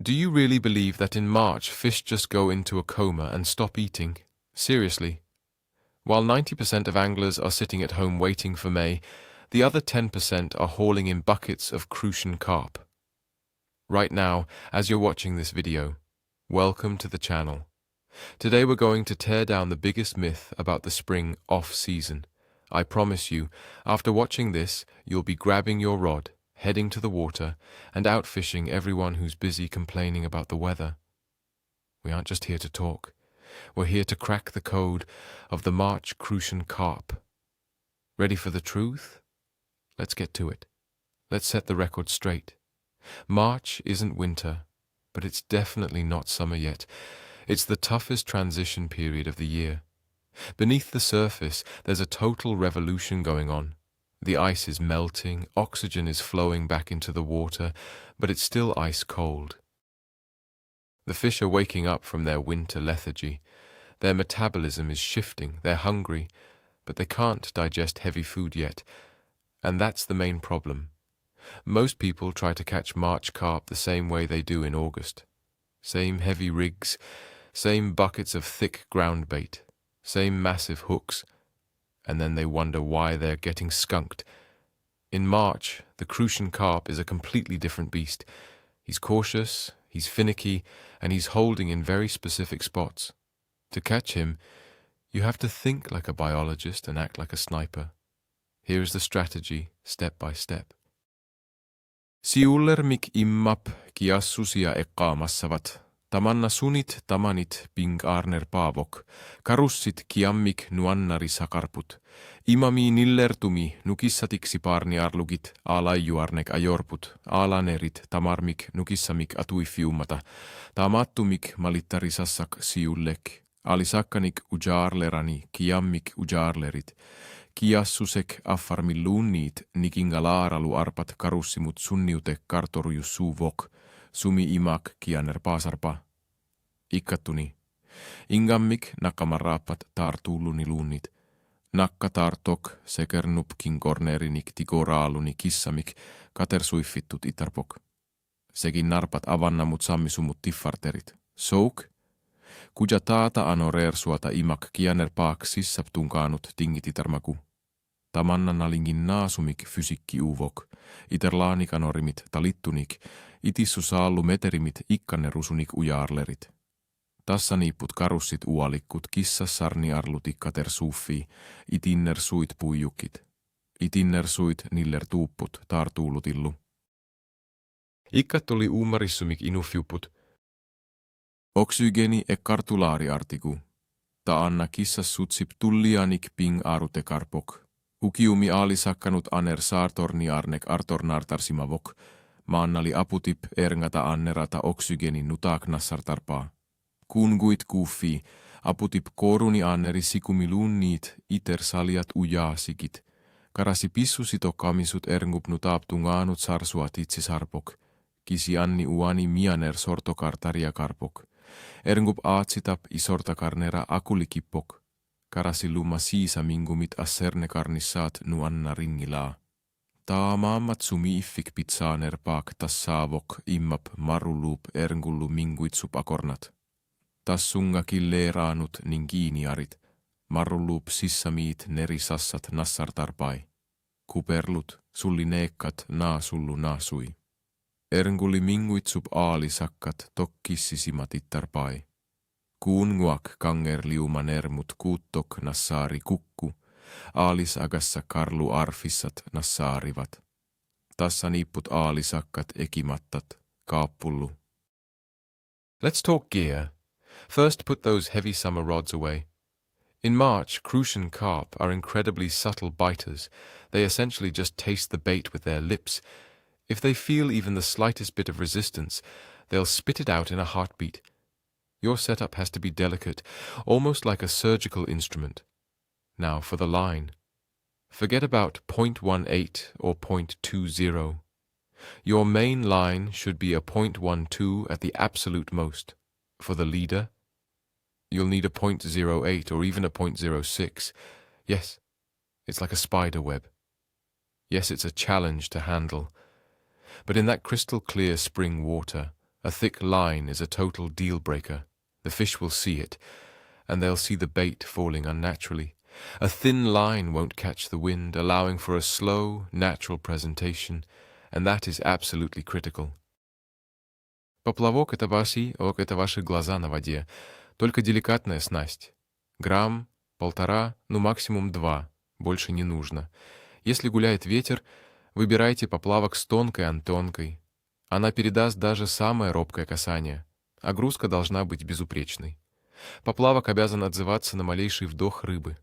Do you really believe that in March fish just go into a coma and stop eating? Seriously? While 90% of anglers are sitting at home waiting for May, the other 10% are hauling in buckets of crucian carp. Right now, as you're watching this video, welcome to the channel. Today we're going to tear down the biggest myth about the spring off-season. I promise you, after watching this, you'll be grabbing your rod, heading to the water, and outfishing everyone who's busy complaining about the weather. We aren't just here to talk. We're here to crack the code of the March crucian carp. Ready for the truth? Let's get to it. Let's set the record straight. March isn't winter, but it's definitely not summer yet. It's the toughest transition period of the year. Beneath the surface, there's a total revolution going on. The ice is melting, oxygen is flowing back into the water, but it's still ice cold. The fish are waking up from their winter lethargy. Their metabolism is shifting, they're hungry, but they can't digest heavy food yet. And that's the main problem. Most people try to catch March carp the same way they do in August. Same heavy rigs, same buckets of thick ground bait, same massive hooks, and then they wonder why they're getting skunked. In March, the crucian carp is a completely different beast. He's cautious, he's finicky, and he's holding in very specific spots. To catch him, you have to think like a biologist and act like a sniper. Here's the strategy, step by step. Siunnermik immap kiassusia eqqaamassavat. Tamanna sunit tamanit pinqaarnerpaavoq. Karussit kiammik nuannarisagarput. Imami nillertumi nukissatiksi paarniarlugit aalajuarneq ajorput. Aalanerit tamarmik nukissamik atuifiummata. Tamattumik malittarisassak siullek. Aalisakkanik ujaarlerani kiammik ujaarlerit. Kiassusek affarmilluunniit nikingalaaraluarpat karussimut sunniute qarsorsatik. Sumi imak kiannerpaasarpa. Ikkattuni. Ingammik nakkamarraapat taartuulluni luunnit. Nakka taartok sekernupkin kornerinik tikoraaluni kissamik katersuiffittut itarpok. Sekin narpat avannamut sammisumut tiffarterit. Souk? Kuja taata anoreersuata imak kiannerpaak sissaptunkaanut tingititarmaku. Tamanna nalingin naasumik fysikki uvok. Iterlaanikanorimit talittunik. Itissu Sallu meterimit ikkannerusunik ujaarlerit. Tassa niipput karussit ualikkut kissassarniarlutik katersuuffii. Itinnersuit puijukit. Itinnersuit nillertuupput taartuulutillu. Ikkat tuli umarissumik inufjuput. Oksygeni e kartulaariartiku. Ta anna kissassutsip tullianik ping aarutekarpok. Ukiumi aalisakkanut aalisartorniarneq artornaartarsimavoq. Maannali aputip erngata annerata oksygeni utaqqiinnaraat. Kunguit kuuffii, aputip koruni anneri sikumiluunniit itersaliat ujaasikit. Karasi pissusito kamisut erngup nutaaptungaanut sarsuatitsisarpok. Kisi anni uani mianersortokartariakarpok. Erngup aatsitap isortakarnera akulikippok. Karasi lumma siisa mingumit assernekarnissaat nuannarningilaa. Taa Martsimi iffik pisaqarluarfiusinnaavoq tassaavoq immap maruluup erngullu minguitsup akornat. Tassunga killeeraanut ning kiiniarit. Maruluup sissamiit nerisassat nassartarpai. Kuperlut sulli neekkat naasullu naasui. Erngulli minguitsup aalisakkat tokkissisimat ittarpai. Qanoq kangerliumanermut kuuttok nassaari kukku. Aalisartut nassaarivat. Tassa niipput aalisakkat ekimattat, kaappullu. Let's talk gear. First, put those heavy summer rods away. In March, crucian carp are incredibly subtle biters. They essentially just taste the bait with their lips. If they feel even the slightest bit of resistance, they'll spit it out in a heartbeat. Your setup has to be delicate, almost like a surgical instrument. Now for the line. Forget about 0.18 or 0.20. Your main line should be a 0.12 at the absolute most. For the leader, you'll need a 0.08 or even a 0.06. Yes, it's like a spider web. Yes, it's a challenge to handle. But in that crystal clear spring water, A thick line is a total deal-breaker. The fish will see it, and they'll see the bait falling unnaturally. A thin line won't catch the wind, allowing for a slow, natural presentation, and that is absolutely critical. Поплавок — это ваши глаза на воде. Только деликатная снасть. Грамм, 1,5, максимум 2. Больше не нужно. Если гуляет ветер, выбирайте поплавок с тонкой антенкой. Она передаст даже самое робкое касание. Огрузка должна быть безупречной. Поплавок обязан отзываться на малейший вдох рыбы.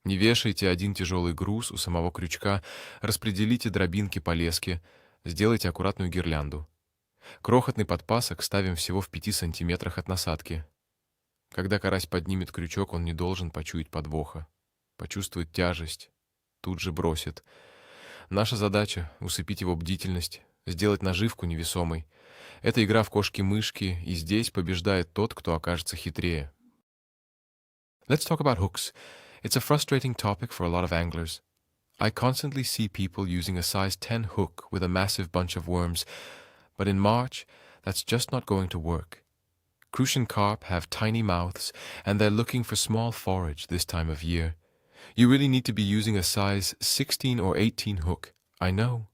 Не вешайте один тяжелый груз у самого крючка, распределите дробинки по леске, сделайте аккуратную гирлянду. Крохотный подпасок ставим всего в 5 сантиметрах от насадки. Когда карась поднимет крючок, он не должен почуять подвоха. Почувствует тяжесть, тут же бросит. Наша задача — усыпить его бдительность, сделать наживку невесомой. Это игра в кошки-мышки, и здесь побеждает тот, кто окажется хитрее. Let's talk about hooks. It's a frustrating topic for a lot of anglers. I constantly see people using a size 10 hook with a massive bunch of worms, but in March, that's just not going to work. Crucian carp have tiny mouths, and they're looking for small forage this time of year. You really need to be using a size 16 or 18 hook. I know,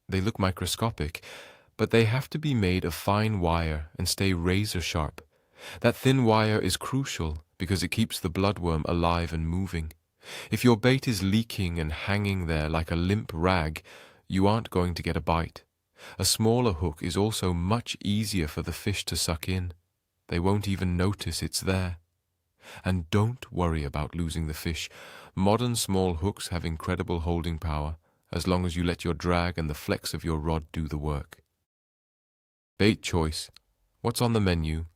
they look microscopic, but they have to be made of fine wire and stay razor sharp. That thin wire is crucial because it keeps the bloodworm alive and moving. If your bait is leaking and hanging there like a limp rag, you aren't going to get a bite. A smaller hook is also much easier for the fish to suck in. They won't even notice it's there. And don't worry about losing the fish. Modern small hooks have incredible holding power, as long as you let your drag and the flex of your rod do the work. Bait choice. What's on the menu?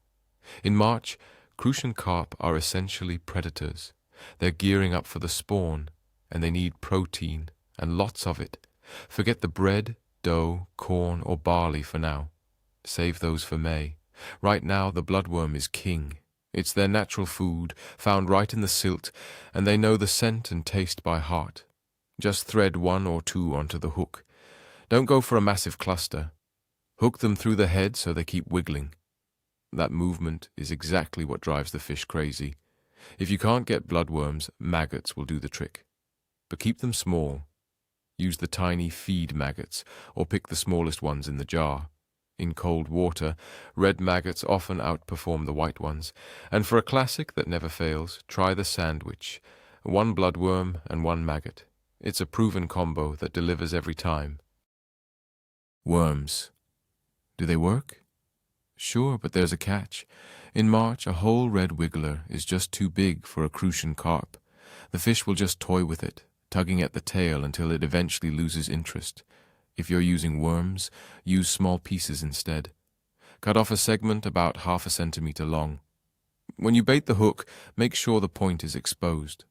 In March, Crucian carp are essentially predators. They're gearing up for the spawn, and they need protein, and lots of it. Forget the bread, dough, corn, or barley for now. Save those for May. Right now, the bloodworm is king. It's their natural food, found right in the silt, and they know the scent and taste by heart. Just thread 1 or 2 onto the hook. Don't go for a massive cluster. Hook them through the head so they keep wiggling. That movement is exactly what drives the fish crazy. If you can't get bloodworms, maggots will do the trick. But keep them small. Use the tiny feed maggots, or pick the smallest ones in the jar. In cold water, red maggots often outperform the white ones, and for a classic that never fails, try the sandwich. 1 bloodworm and 1 maggot. It's a proven combo that delivers every time. Worms. Do they work? Sure, but there's a catch. In March, a whole red wiggler is just too big for a Crucian carp. The fish will just toy with it, tugging at the tail until it eventually loses interest. If you're using worms, use small pieces instead. Cut off a segment about 1/2 centimeter long. When you bait the hook, make sure the point is exposed.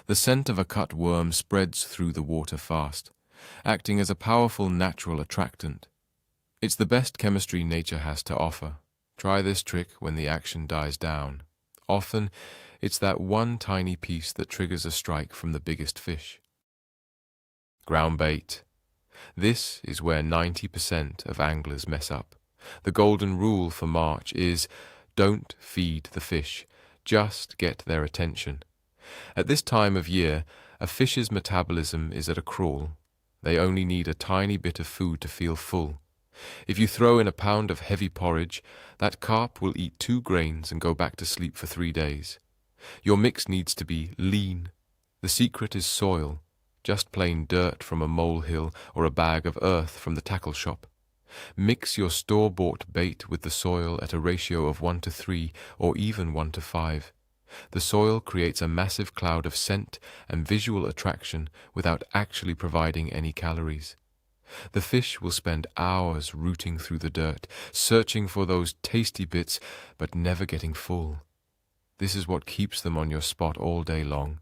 The scent of a cut worm spreads through the water fast, acting as a powerful natural attractant. It's the best chemistry nature has to offer. Try this trick when the action dies down. Often, it's that one tiny piece that triggers a strike from the biggest fish. Ground bait. This is where 90% of anglers mess up. The golden rule for March is, don't feed the fish, just get their attention. At this time of year, a fish's metabolism is at a crawl. They only need a tiny bit of food to feel full. If you throw in a pound of heavy porridge, that carp will eat 2 grains and go back to sleep for 3 days. Your mix needs to be lean. The secret is soil, just plain dirt from a molehill or a bag of earth from the tackle shop. Mix your store-bought bait with the soil at a ratio of 1 to 3 or even 1 to 5. The soil creates a massive cloud of scent and visual attraction without actually providing any calories. The fish will spend hours rooting through the dirt, searching for those tasty bits, but never getting full. This is what keeps them on your spot all day long.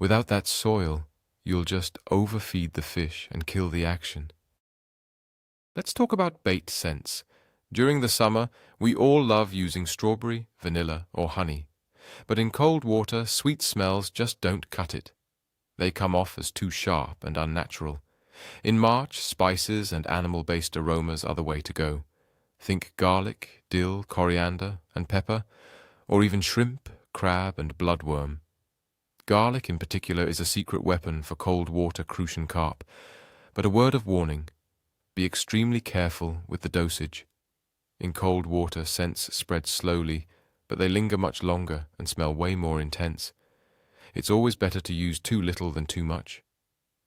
Without that soil, you'll just overfeed the fish and kill the action. Let's talk about bait scents. During the summer, we all love using strawberry, vanilla, or honey. But in cold water, sweet smells just don't cut it. They come off as too sharp and unnatural. In March, spices and animal-based aromas are the way to go. Think garlic, dill, coriander, and pepper, or even shrimp, crab, and bloodworm. Garlic in particular is a secret weapon for cold water crucian carp, but a word of warning: be extremely careful with the dosage. In cold water, scents spread slowly, but they linger much longer and smell way more intense. It's always better to use too little than too much.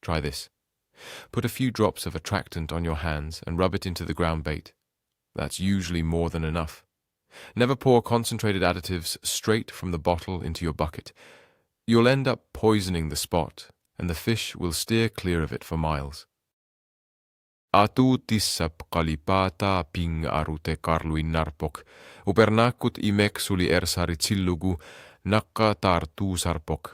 Try this. Put a few drops of attractant on your hands and rub it into the ground bait. That's usually more than enough. Never pour concentrated additives straight from the bottle into your bucket. You'll end up poisoning the spot, and the fish will steer clear of it for miles. Atuinarnarnerusoq Upernaakkut imek Suli Sallu nakkatartuusarpoq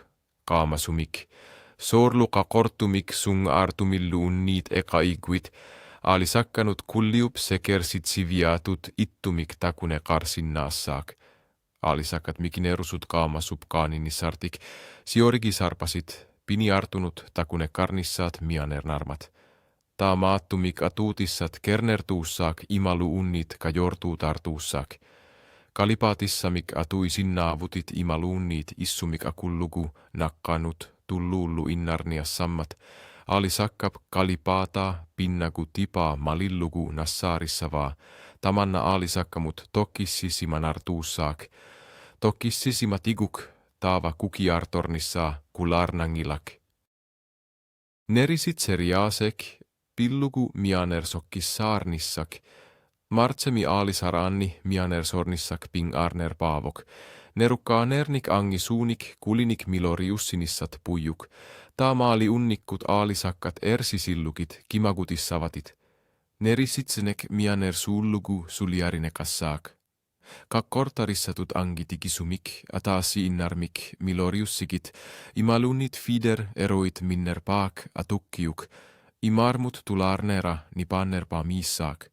qaamasumik sorluqaqortumik sungartumilluunniit eqaiquit aalisakkanut kulliup sekersitsiviatut ittumik takune qarsinnaassaak aalisakkat mikinerusut qaamasup qaaninissartik siorigisarpasit piniartunut takune karnissaat mianernarmat taamaattumik atuutissat kernertuussaak imaluunnit kajortuutartuussaak kalipaatissamik atuinnaravutit imaluunnit isumaqarpit nakkanut tulluullu innarniassammat aalisakkap kalipaataa pinnaku tipaa malillugu nassaarissavaa tamanna aalisakkamut tokkissisimanartuussaak tokkissisimatiguk taava kukiartornissaa kularnangilak nerisit seriaasek pillugu mianersokkissaarnissak Martsimi aalisarneq mianersornissak pinaqarnerpaavoq nerukkaanernik angisuunik kulinik miloriussinissat puijuk taamaali unnikkut aalisakkat ersisillukit kimagutissavatit nerisitsenek mianersuullugu suliarinekassaak kakkortarissatut angitikisumik ataasiinnarmik miloriussikit imalunnit fider eroit minnerpaak atukkiuk imarmut tularnera nipannerpa miissaak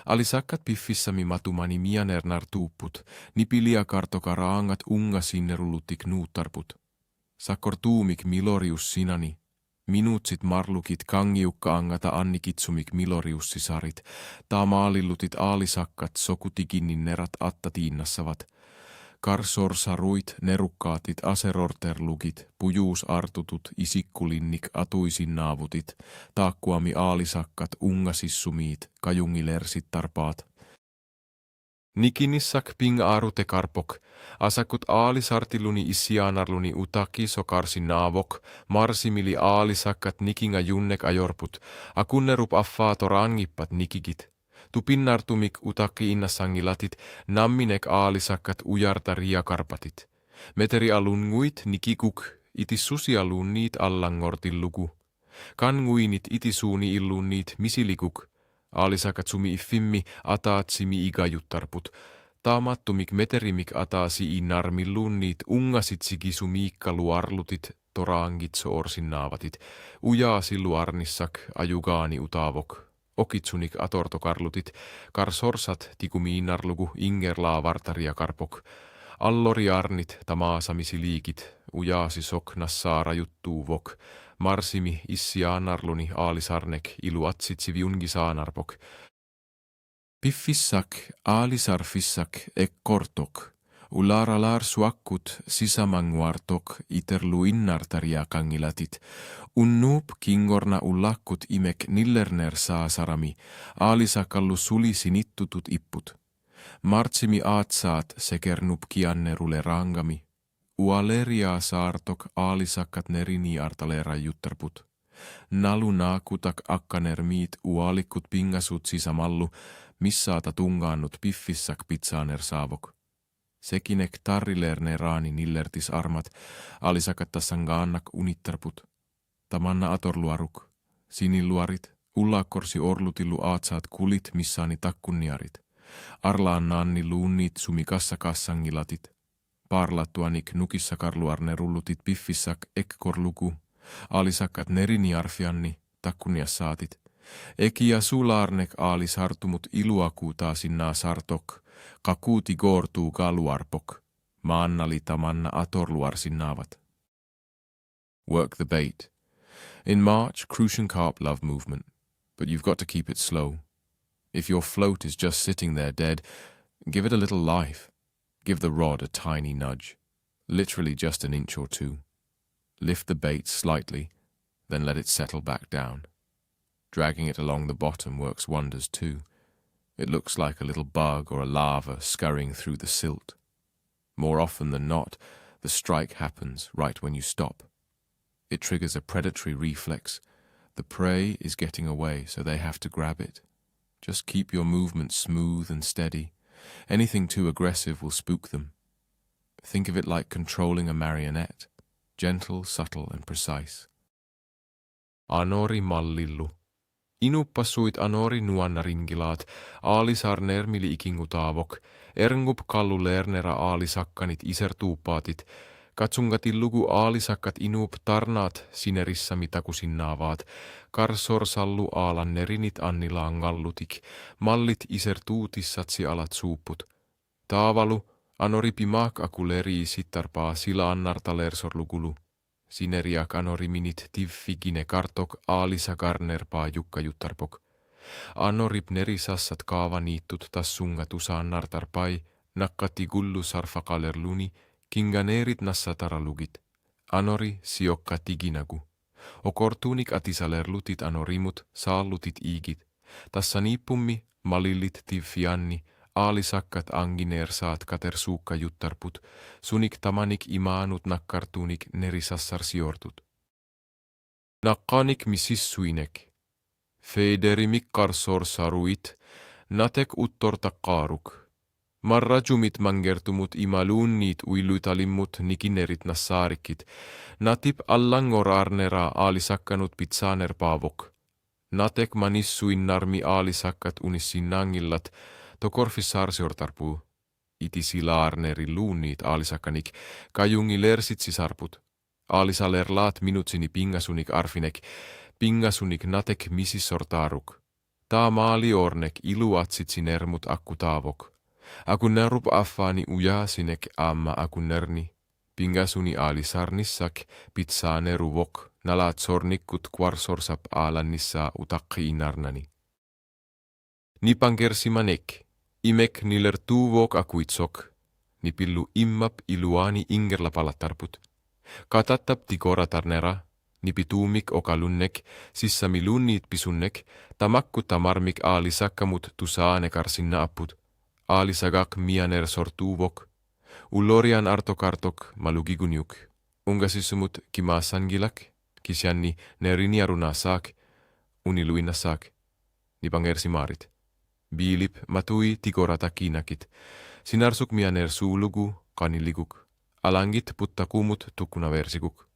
aalisakkat piffissami matumani mianernartuupput nipiliakartoqaraangat ungasinnerullutik nuuttarput sakkortuumik miloriussinani minuutsit marlukit kangiukkaangata annikitsumik miloriussisarit taamaalillutit aalisakkat sokutiginninnerat attatiinnassavat qarsorsaruit nerukkaatit aserorterlugit pujuusartutut isikkulinnik atuisinnaavutit taakkuami aalisakkat ungasissumiit kajungilersittarpaat nikinissak pinaqarluartoqarpoq asakut aalisartiluni isiginnaaginnarluni utaqqiinnaraat marsimili aalisakkat nikingajunnek ajorput akunnerup affaatoraangippat nikikit tupinnartumik utaqqiinnassangilatit namminek aalisakkat ujartariakarpatit meterialunguit nikikuk itissusialunniit allangortillugu kanguinit itisuuni illunniit misilikuk aalisakkat sumi iffimmi ataatsimi igajuttarput taamattumik meterimik ataasiinnarmilluunniit ungasitsigi toraangitsoorsinnaavatit ujaasilluarnissak ajugaani utaavoq okitsunik atortoqarlutit qarsorsat tikumiinnarlugu ingerlaavartariakarpoq alloriarnit tamaasamisi ujaasisok nassaarajuttuuvoq marsimi isiginnaaginnarluni aalisarneq iluatsitsiviungisaanarpoq piffissak aalisarfissak ekkortoq ularalaarsuakkut sisamanguartoq ituinarnarnerusoq unnuup kingorna ullakkut imek nillernersaasarami aalisakallu Suli sinittutut ipput Martsimi aatsaat sekernup kiannerule rangami ualeriaasaartoq aalisakkat neriniartaleerajuttarput nalunaakutak akkanermiit ualikkut pingasut sisamallu missaata tungaannut piffissak pizzaanersaavoq sekinek tarrileerneraani nillertis armat aalisakattassangaannak unittarput tamanna atorluaruk sinilluarit ullaakkorsi orlutillu aatsaat kulit missaani takkunniarit arlaannaanni luunnit sumikassakassangilatit parlattuanik nukissaqarluarnerullutit piffissak ekkorlugu aalisakkat neriniarfianni takkunniassaatit ekia sularneq aalisartumut iluakuutaasinnaa sartok kakuuti gortuugaluarpoq maannali tamanna atorluarsinnaavat. Work the bait. In March, crucian carp love movement, but you've got to keep it slow. If your float is just sitting there dead, give it a little life. Give the rod a tiny nudge, literally just an inch or two. Lift the bait slightly, then let it settle back down. Dragging it along the bottom works wonders too. It looks like a little bug or a larva scurrying through the silt. More often than not, the strike happens right when you stop. It triggers a predatory reflex. The prey is getting away, so they have to grab it. Just keep your movement smooth and steady. Anything too aggressive will spook them. Think of it like controlling a marionette, gentle, subtle, and precise. Anori mallillu. Inuppasuit anori nuannaringilaat, aalisarneermi Isiginnaaginnartut, erngupkalluleernera aalisakkanit isertuupaatit, katsungatillugu aalisakkat Upernaakkut sinnerissami takutinnaavaat, qarsorsallu aalannerinit annilaangallutik, mallit isertuutissatsi alat suupput. Taavalu, anori pimak akuleri sittarpaa silaannartalersorlugulu. Sineriak anoriminit piffissamik aalisagarnerpaa jukkajuttarpok. Anorip nerisassat kaavaniittut tassunga tusajunnaakkit nakkatigullu sarfaqaluarluni kinganerit nassataralugit. Anori siokkatiginagu. Okortuunik atisalerlutit anorimut saallutit iigit. Tassa niippummi malillit tiffianni aalisakkat angineersaat katersuukkajuttarput, sunik tamanik imaanut nakkartuunik nerisassarsiortut. Naqqanik misissuinek. Feiderimik qarsorsaruit, natek uttortaqaaruk. Marrajumit mangertumut imaluunnit uilluitalimmut nikinerit nassaarikkit, natip allangorarnera aalisakkanut pisaqarluarfiusinnaavoq. Natek manissuinnarmi aalisakkat unissinnaangillat, tokorfissarsiortarpuu, itisilaarneriluunnit aalisakkanik, kajungilersitsisarput, aalisalerlaat minutsini pingasunik arfinek, pingasunik natek misissortaaruk, taamaaliorneq iluatsitsinermut akkutaavoq, akunnerup affaani ujaasinek amma akunnerni, pingasuni aalisarnissak pisaqarluarvoq, nalatsornikkut qarsorsap aalannissa utaqqiinnarnani. Nipangersimanek. Imek nilertuuvoq akuitsok, nipillu immap iluani ingerla palattarput. Katattap tikoratarnera, nipituumik okalunnek, sissamilunnit pisunnek, tamakku tamarmik aalisakkamut tusajunnaakkit, aalisagak mianersortuuvoq, uaniartoqartoq malugiguniuk, ungasissumut kimaasangilak, kisjanni neriniarunasaak, uniluinnasaak, nipangersimaarit. Biilip matui tikoratakkiinnakit, sinarsuk mianersuulugu kaniliguk, alangit puttakumut tukkunaversikuk.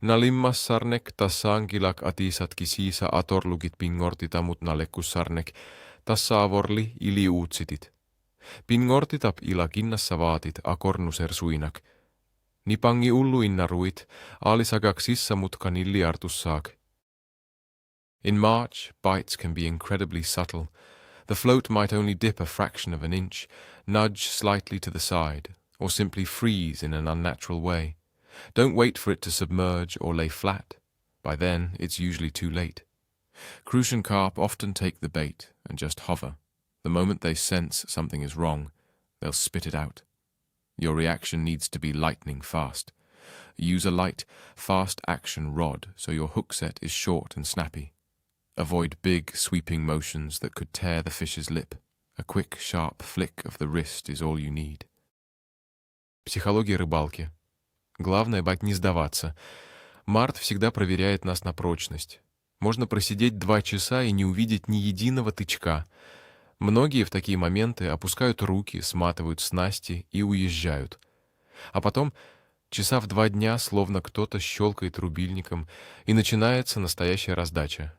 Nalimmassarneq tassaangilak atisatki siisa atorlugit pingortitamut nalekkussarneq, tassaavorli iliuutsitit. Pingortitap ilakinnassavaatit akornusersuinak. Nipangi ulluinnaruit aalisagak sissamut kanilliartussaak. In March, bites can be incredibly subtle. The float might only dip a fraction of an inch, nudge slightly to the side, or simply freeze in an unnatural way. Don't wait for it to submerge or lay flat. By then, it's usually too late. Crucian carp often take the bait and just hover. The moment they sense something is wrong, they'll spit it out. Your reaction needs to be lightning fast. Use a light, fast-action rod so your hook set is short and snappy. Avoid big, sweeping motions that could tear the fish's lip. A quick, sharp flick of the wrist is all you need. Психология рыбалки. Главное, не сдаваться. Март всегда проверяет нас на прочность. Можно просидеть 2 часа и не увидеть ни единого тычка. Многие в такие моменты опускают руки, сматывают снасти и уезжают. А потом, часа в 2 дня, словно кто-то щелкает рубильником, и начинается настоящая раздача.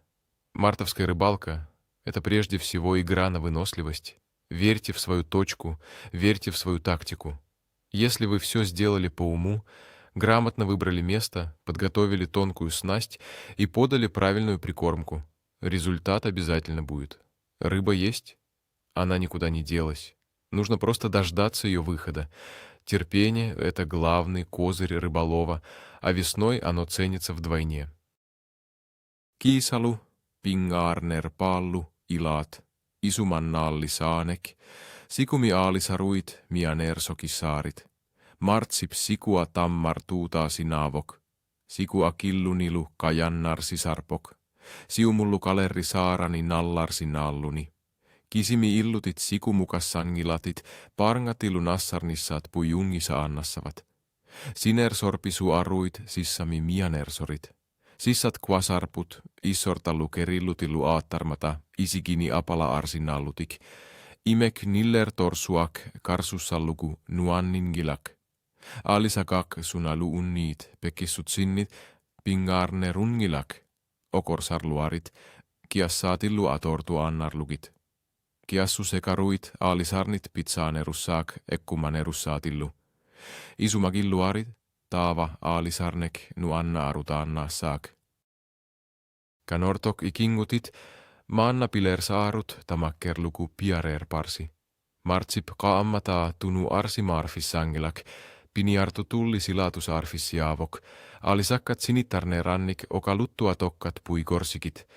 Мартовская рыбалка — это прежде всего игра на выносливость. Верьте в свою точку, верьте в свою тактику. Если вы все сделали по уму, грамотно выбрали место, подготовили тонкую снасть и подали правильную прикормку, результат обязательно будет. Рыба есть, она никуда не делась. Нужно просто дождаться ее выхода. Терпение — это главный козырь рыболова, а весной оно ценится вдвойне. Sallu, pingaarnerpallu, ilat, isumannaallisaaneq, sikumi aalisaruit mianersokissaarit, martsip sikua tammartuutasinnaavoq, sikua killunilu kajannarsisarpoq, siumullu kalerri saarani nallarsinnaalluni, kisimi illutit sikumukassangilatit parngatilu nassarnissaat pujungisa annassavat, sinersorpisuaruit sissami mianersorit, sissat qasarput issortallu kerillutilu aattarmata Isiginnaaginnartut, imek nillertorsuak karsussalluku nuanningilak, aalisagak sunalu unniit pekissut sinnit pingaarnerungilak, okorsarluarit, kiassaatillu atortuannarlukit, kiassu sekaruit aalisarnit pitsaanerussaak ekkumanerussaatilu, isumaqilluarit taava aalisarneq nuannaarutaannaassaak. Kanortok ikingutit maannapilersaarut tamakkerluku piareerparsi, martsip qaammataa tunu arsimaarfissangilak, piniartu tulli silatusarfissiavoq, aalisakkat sinittarnerannik okaluttua tokkat puikorsikit,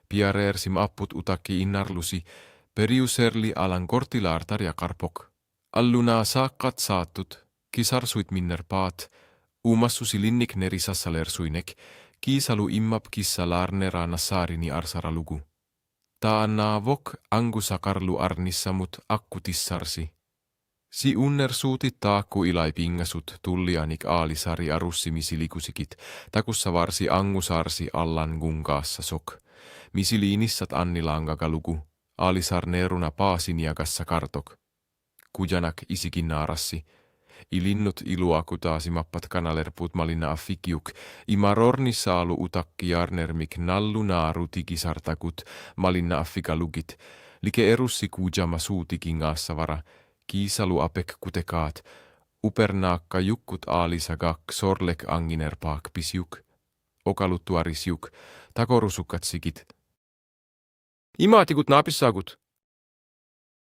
piareersim apput utaqqiinnarlusi, periuserli alan kortilaartarjakarpok, allunaa saakkat saattut, kisarsuit minnerpaat, uumassusi linnik nerisassalersuinek, kiisalu immap kissalaarneraanassaarini arsaralugu. Taannaavoq angusakarluarnissamut akkutissarsi. Siunnersuutit taakku ilaipingasut tullianik aalisari arussimi silikusikit, takussa varsi angusarsi allan gunkaassa sok. Misiliinissat annilaangagalugu, aalisarneeruna paasiniakassa kartok. Kujanak Isiginnaarassi. Ilinnut iluakutaasimappat kanalerput malina affikiuk, imarornissaalu utaqqiinnarnermik nallunaaru tikisartakut malina affikalugit, like erussi kujama suutikinnaassavara, kiisalu apek kutekaat, Upernaakka jukkut aalisagak anginerpaak pisjuk, okaluttuarisjuk, takorusukkat sikit. Imaatikut naapissaakut,